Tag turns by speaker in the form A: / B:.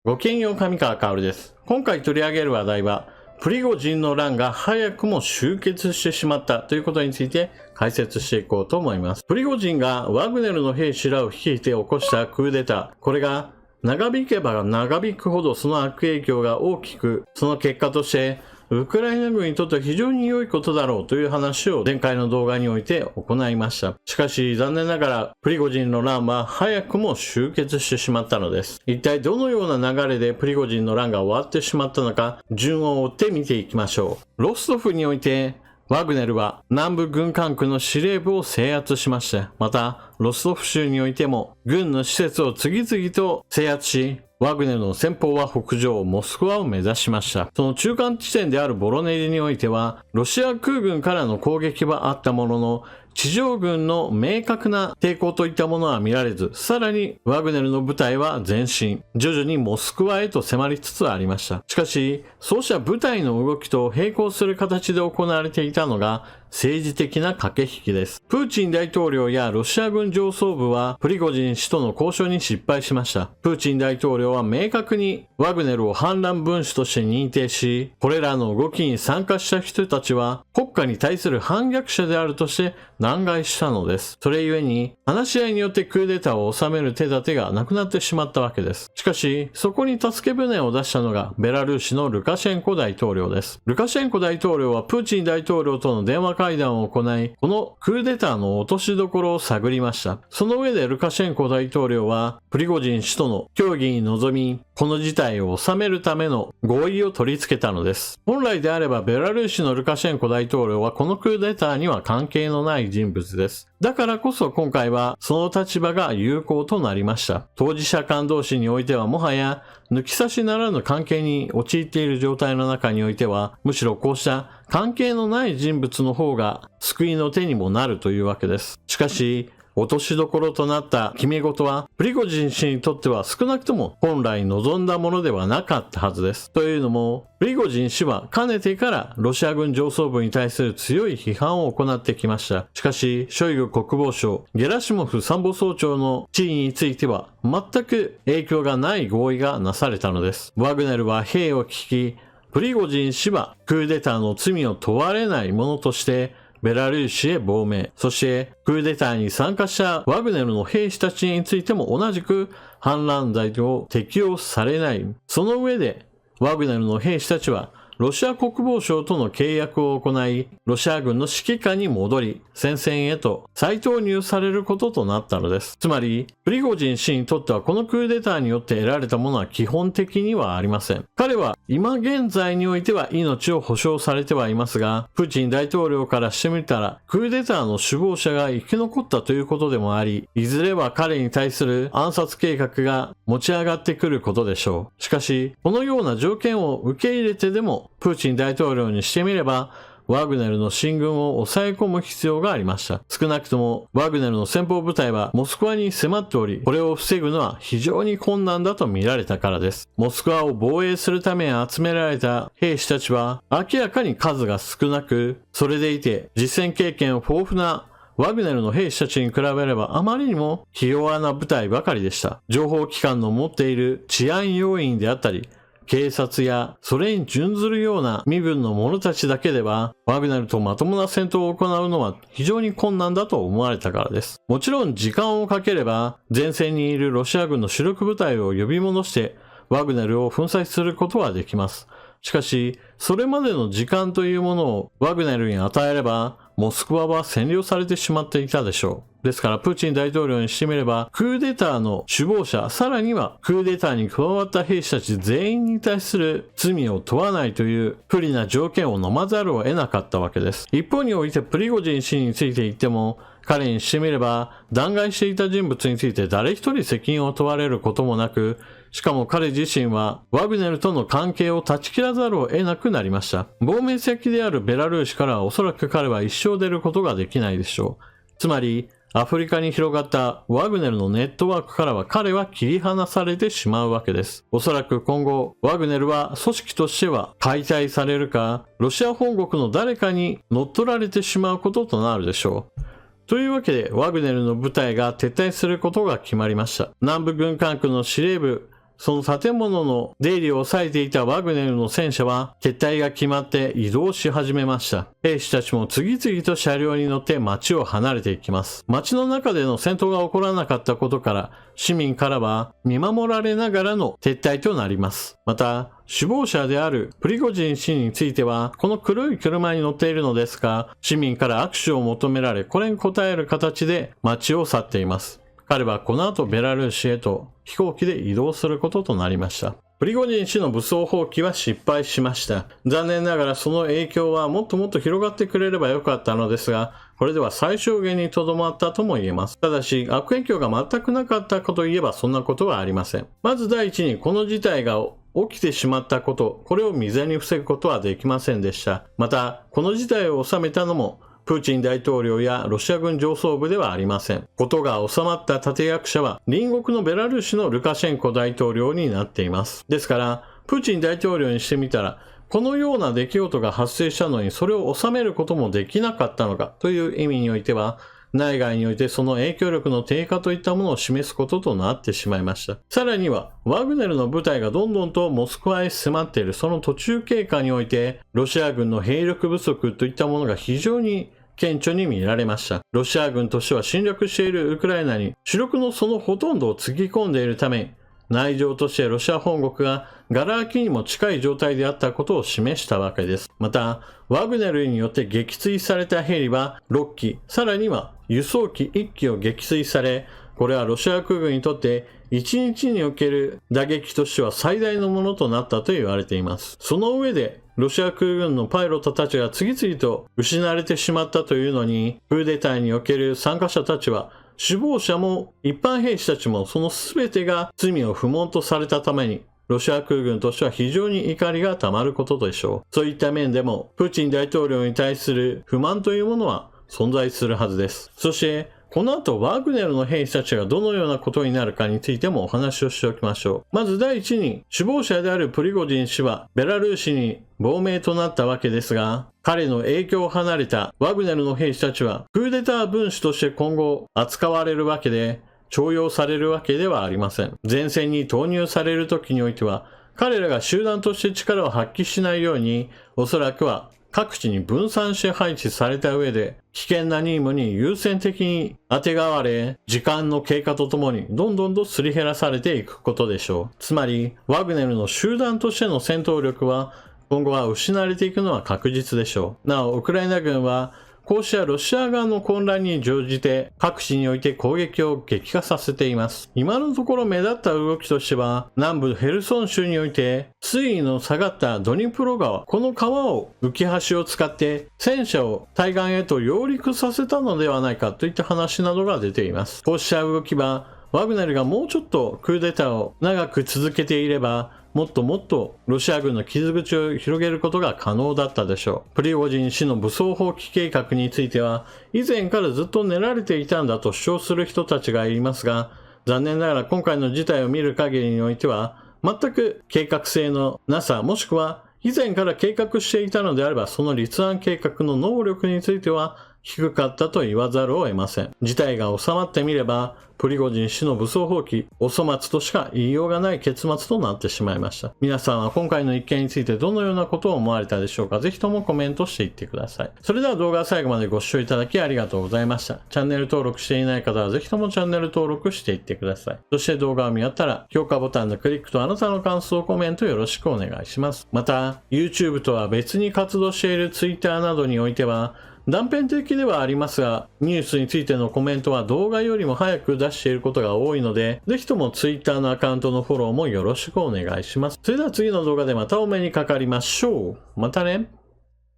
A: ごきげんよう、上川薫です。今回取り上げる話題は、プリゴジンの乱が早くも終結してしまったということについて解説していこうと思います。プリゴジンがワグネルの兵士らを率いて起こしたクーデター、これが長引けば長引くほどその悪影響が大きく、その結果としてウクライナ軍にとっては非常に良いことだろうという話を前回の動画において行いました。しかし残念ながらプリゴジンの乱は早くも終結してしまったのです。一体どのような流れでプリゴジンの乱が終わってしまったのか、順を追って見ていきましょう。ロストフにおいてワグネルは南部軍管区の司令部を制圧しました。またロストフ州においても軍の施設を次々と制圧し、ワグネルの先鋒は北上、モスクワを目指しました。その中間地点であるボロネジにおいては、ロシア空軍からの攻撃はあったものの、地上軍の明確な抵抗といったものは見られず、さらにワグネルの部隊は前進、徐々にモスクワへと迫りつつありました。しかし、そうした部隊の動きと並行する形で行われていたのが、政治的な駆け引きです。プーチン大統領やロシア軍上層部はプリゴジン氏との交渉に失敗しました。プーチン大統領は明確にワグネルを反乱分子として認定し、これらの動きに参加した人たちは国家に対する反逆者であるとして弾劾したのです。それゆえに話し合いによってクーデターを収める手立てがなくなってしまったわけです。しかし、そこに助け舟を出したのがベラルーシのルカシェンコ大統領です。ルカシェンコ大統領はプーチン大統領との電話会談を行い、このクーデターの落としどころを探りました。その上でルカシェンコ大統領はプリゴジン氏との協議に臨み、この事態を収めるための合意を取り付けたのです。本来であればベラルーシのルカシェンコ大統領はこのクーデターには関係のない人物です。だからこそ今回はその立場が有効となりました。当事者間同士においてはもはや抜き差しならぬ関係に陥っている状態の中においては、むしろこうした関係のない人物の方が救いの手にもなるというわけです。しかし、落としどころとなった決め事は、プリゴジン氏にとっては少なくとも本来望んだものではなかったはずです。というのも、プリゴジン氏はかねてからロシア軍上層部に対する強い批判を行ってきました。しかし、ショイグ国防相、ゲラシモフ参謀総長の地位については、全く影響がない合意がなされたのです。ワグネルは兵を聞き、プリゴジン氏はクーデターの罪を問われないものとして、ベラルーシへ亡命。そしてクーデターに参加したワグネルの兵士たちについても同じく反乱罪を適用されない。その上でワグネルの兵士たちはロシア国防省との契約を行い、ロシア軍の指揮下に戻り、戦線へと再投入されることとなったのです。つまり、プリゴジン氏にとってはこのクーデターによって得られたものは基本的にはありません。彼は今現在においては命を保証されてはいますが、プーチン大統領からしてみたら、クーデターの首謀者が生き残ったということでもあり、いずれは彼に対する暗殺計画が持ち上がってくることでしょう。しかし、このような条件を受け入れてでも、プーチン大統領にしてみれば、ワグネルの進軍を抑え込む必要がありました。少なくともワグネルの先鋒部隊はモスクワに迫っており、これを防ぐのは非常に困難だと見られたからです。モスクワを防衛するために集められた兵士たちは明らかに数が少なく、それでいて実戦経験豊富なワグネルの兵士たちに比べればあまりにもひ弱な部隊ばかりでした。情報機関の持っている治安要員であったり、警察やそれに準ずるような身分の者たちだけではワグネルとまともな戦闘を行うのは非常に困難だと思われたからです。もちろん時間をかければ前線にいるロシア軍の主力部隊を呼び戻してワグネルを粉砕することはできます。しかしそれまでの時間というものをワグネルに与えればモスクワは占領されてしまっていたでしょう。ですからプーチン大統領にしてみればクーデターの首謀者、さらにはクーデターに加わった兵士たち全員に対する罪を問わないという不利な条件を飲まざるを得なかったわけです。一方においてプリゴジン氏について言っても、彼にしてみれば弾劾していた人物について誰一人責任を問われることもなく、しかも彼自身はワグネルとの関係を断ち切らざるを得なくなりました。亡命先であるベラルーシからはおそらく彼は一生出ることができないでしょう。つまりアフリカに広がったワグネルのネットワークからは彼は切り離されてしまうわけです。おそらく今後ワグネルは組織としては解体されるか、ロシア本国の誰かに乗っ取られてしまうこととなるでしょう。というわけでワグネルの部隊が撤退することが決まりました。南部軍管区の司令部その建物の出入りを抑えていたワグネルの戦車は撤退が決まって移動し始めました。兵士たちも次々と車両に乗って街を離れていきます。街の中での戦闘が起こらなかったことから、市民からは見守られながらの撤退となります。また、首謀者であるプリゴジン氏については、この黒い車に乗っているのですが、市民から握手を求められ、これに応える形で街を去っています。彼はこの後ベラルーシへと飛行機で移動することとなりました。プリゴジン氏の武装蜂起は失敗しました。残念ながらその影響はもっともっと広がってくれればよかったのですが、これでは最小限にとどまったとも言えます。ただし、悪影響が全くなかったかといえばそんなことはありません。まず第一にこの事態が起きてしまったこと、これを未然に防ぐことはできませんでした。また、この事態を収めたのも、プーチン大統領やロシア軍上層部ではありません。ことが収まった立役者は隣国のベラルーシのルカシェンコ大統領になっています。ですから、プーチン大統領にしてみたら、このような出来事が発生したのにそれを収めることもできなかったのかという意味においては、内外においてその影響力の低下といったものを示すこととなってしまいました。さらには、ワグネルの部隊がどんどんとモスクワへ迫っているその途中経過において、ロシア軍の兵力不足といったものが非常に顕著に見られました。ロシア軍としては侵略しているウクライナに主力のそのほとんどをつぎ込んでいるため、内情としてロシア本国がガラ空きにも近い状態であったことを示したわけです。また、ワグネルによって撃墜されたヘリは6機、さらには輸送機1機を撃墜され、これはロシア空軍にとって1日における打撃としては最大のものとなったと言われています。その上で、ロシア空軍のパイロットたちが次々と失われてしまったというのに、クーデターにおける参加者たちは、首謀者も一般兵士たちもその全てが罪を不問とされたために、ロシア空軍としては非常に怒りがたまることでしょう。そういった面でも、プーチン大統領に対する不満というものは存在するはずです。そして、この後、ワグネルの兵士たちがどのようなことになるかについてもお話をしておきましょう。まず第一に、首謀者であるプリゴジン氏は、ベラルーシに亡命となったわけですが、彼の影響を離れたワグネルの兵士たちは、クーデター分子として今後扱われるわけで、徴用されるわけではありません。前線に投入される時においては、彼らが集団として力を発揮しないように、おそらくは各地に分散して配置された上で、危険な任務に優先的に当てがわれ、時間の経過とともにどんどんとすり減らされていくことでしょう。つまり、ワグネルの集団としての戦闘力は、今後は失われていくのは確実でしょう。なお、ウクライナ軍は、こうしたロシア側の混乱に乗じて各地において攻撃を激化させています。今のところ目立った動きとしては、南部ヘルソン州において水位の下がったドニプロ川、この川を浮き橋を使って戦車を対岸へと揚陸させたのではないかといった話などが出ています。こうした動きはワグネルがもうちょっとクーデターを長く続けていれば、もっともっとロシア軍の傷口を広げることが可能だったでしょう。プリゴジン氏の武装蜂起計画については、以前からずっと練られていたんだと主張する人たちがいますが、残念ながら今回の事態を見る限りにおいては、全く計画性のなさ、もしくは以前から計画していたのであれば、その立案計画の能力については低かったと言わざるを得ません。事態が収まってみれば、プリゴジン氏の武装蜂起、お粗末としか言いようがない結末となってしまいました。皆さんは今回の一件についてどのようなことを思われたでしょうか？ぜひともコメントしていってください。それでは動画を最後までご視聴いただきありがとうございました。チャンネル登録していない方はぜひともチャンネル登録していってください。そして動画を見終わったら評価ボタンのクリックとあなたの感想、コメントよろしくお願いします。また、YouTube とは別に活動している Twitter などにおいては、断片的ではありますが、ニュースについてのコメントは動画よりも早く出していることが多いので、ぜひとも Twitter のアカウントのフォローもよろしくお願いします。それでは次の動画でまたお目にかかりましょう。またね。